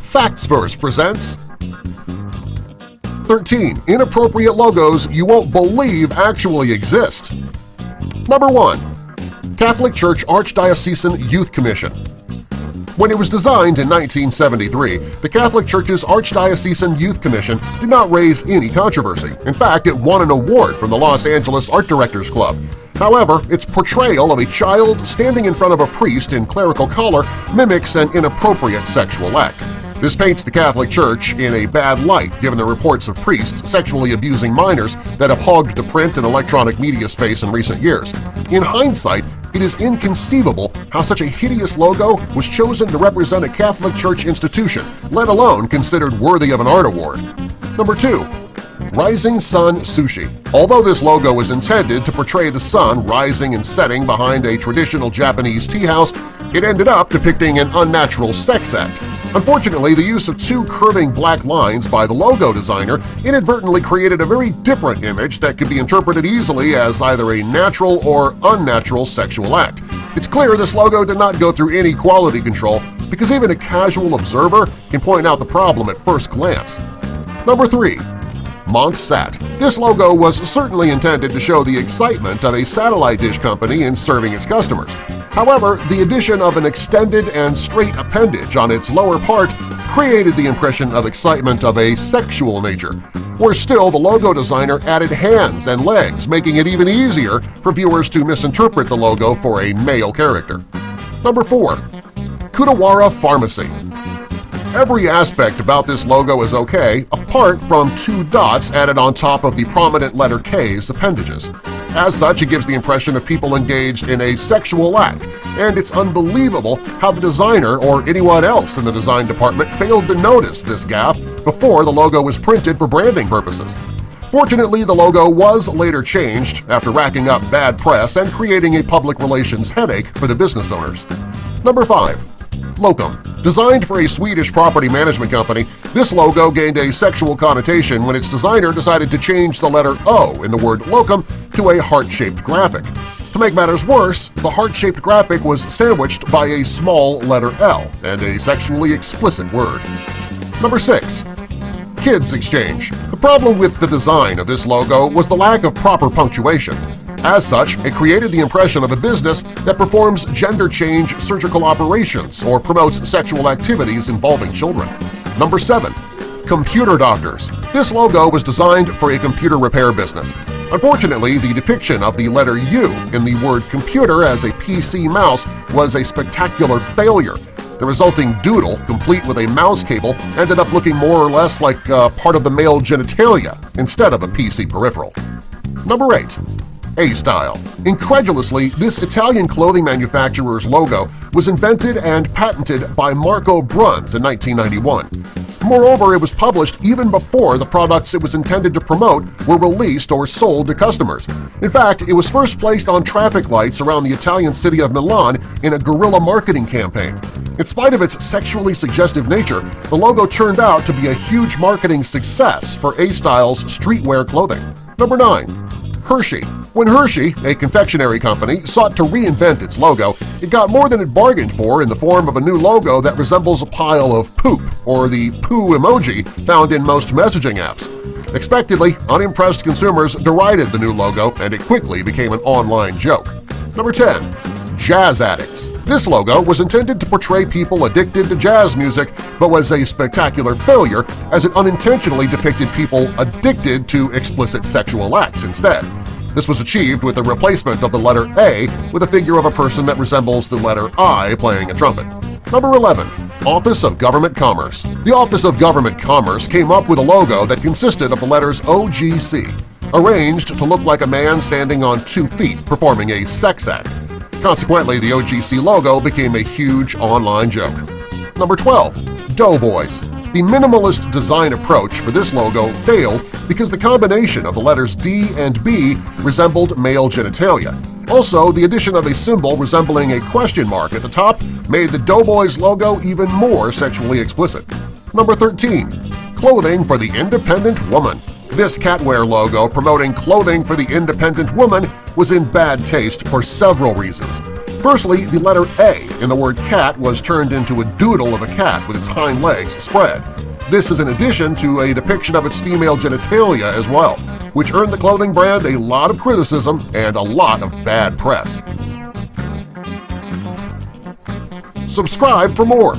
Factsverse presents 13 Inappropriate Logos You Won't Believe Actually Exist. Number 1. Catholic Church Archdiocesan Youth Commission. When it was designed in 1973, the Catholic Church's Archdiocesan Youth Commission did not raise any controversy. In fact, it won an award from the Los Angeles Art Directors Club. However, its portrayal of a child standing in front of a priest in clerical collar mimics an inappropriate sexual act. This paints the Catholic Church in a bad light given the reports of priests sexually abusing minors that have hogged the print and electronic media space in recent years. In hindsight, it is inconceivable how such a hideous logo was chosen to represent a Catholic Church institution, let alone considered worthy of an art award. Number 2. Rising Sun Sushi. Although this logo was intended to portray the sun rising and setting behind a traditional Japanese tea house, it ended up depicting an unnatural sex act. Unfortunately, the use of two curving black lines by the logo designer inadvertently created a very different image that could be interpreted easily as either a natural or unnatural sexual act. It's clear this logo did not go through any quality control because even a casual observer can point out the problem at first glance. Number 3. Montsat. This logo was certainly intended to show the excitement of a satellite dish company in serving its customers. However, the addition of an extended and straight appendage on its lower part created the impression of excitement of a sexual nature. Worse still, the logo designer added hands and legs, making it even easier for viewers to misinterpret the logo for a male character. Number 4. Kudawara Pharmacy. Every aspect about this logo is okay, apart from two dots added on top of the prominent letter K's appendages. As such, it gives the impression of people engaged in a sexual act, and it's unbelievable how the designer or anyone else in the design department failed to notice this gaffe before the logo was printed for branding purposes. Fortunately, the logo was later changed after racking up bad press and creating a public relations headache for the business owners. Number 5. Locum. Designed for a Swedish property management company, this logo gained a sexual connotation when its designer decided to change the letter O in the word locum to a heart-shaped graphic. To make matters worse, the heart-shaped graphic was sandwiched by a small letter L and a sexually explicit word. Number 6. Kids Exchange. The problem with the design of this logo was the lack of proper punctuation. As such, it created the impression of a business that performs gender change surgical operations or promotes sexual activities involving children. Number 7. Computer Doctors. This logo was designed for a computer repair business. Unfortunately, the depiction of the letter U in the word computer as a PC mouse was a spectacular failure. The resulting doodle, complete with a mouse cable, ended up looking more or less like part of the male genitalia instead of a PC peripheral. Number 8. A-Style. Incredulously, this Italian clothing manufacturer's logo was invented and patented by Marco Bruns in 1991. Moreover, it was published even before the products it was intended to promote were released or sold to customers. In fact, it was first placed on traffic lights around the Italian city of Milan in a guerrilla marketing campaign. In spite of its sexually suggestive nature, the logo turned out to be a huge marketing success for A-Style's streetwear clothing. Number 9. Hershey. When Hershey, a confectionery company, sought to reinvent its logo, it got more than it bargained for in the form of a new logo that resembles a pile of poop, or the poo emoji found in most messaging apps. Expectedly, unimpressed consumers derided the new logo, and it quickly became an online joke. Number 10. Jazz Addicts. This logo was intended to portray people addicted to jazz music, but was a spectacular failure as it unintentionally depicted people addicted to explicit sexual acts instead. This was achieved with the replacement of the letter A with a figure of a person that resembles the letter I playing a trumpet. Number 11. Office of Government Commerce. The Office of Government Commerce came up with a logo that consisted of the letters OGC, arranged to look like a man standing on 2 feet performing a sex act. Consequently, the OGC logo became a huge online joke. Number 12. Doughboys. The minimalist design approach for this logo failed because the combination of the letters D and B resembled male genitalia. Also, the addition of a symbol resembling a question mark at the top made the Doughboys logo even more sexually explicit. Number 13. Clothing for the Independent Woman. This catwear logo promoting clothing for the independent woman was in bad taste for several reasons. Firstly, the letter A in the word cat was turned into a doodle of a cat with its hind legs spread. This is in addition to a depiction of its female genitalia as well, which earned the clothing brand a lot of criticism and a lot of bad press. Subscribe for more!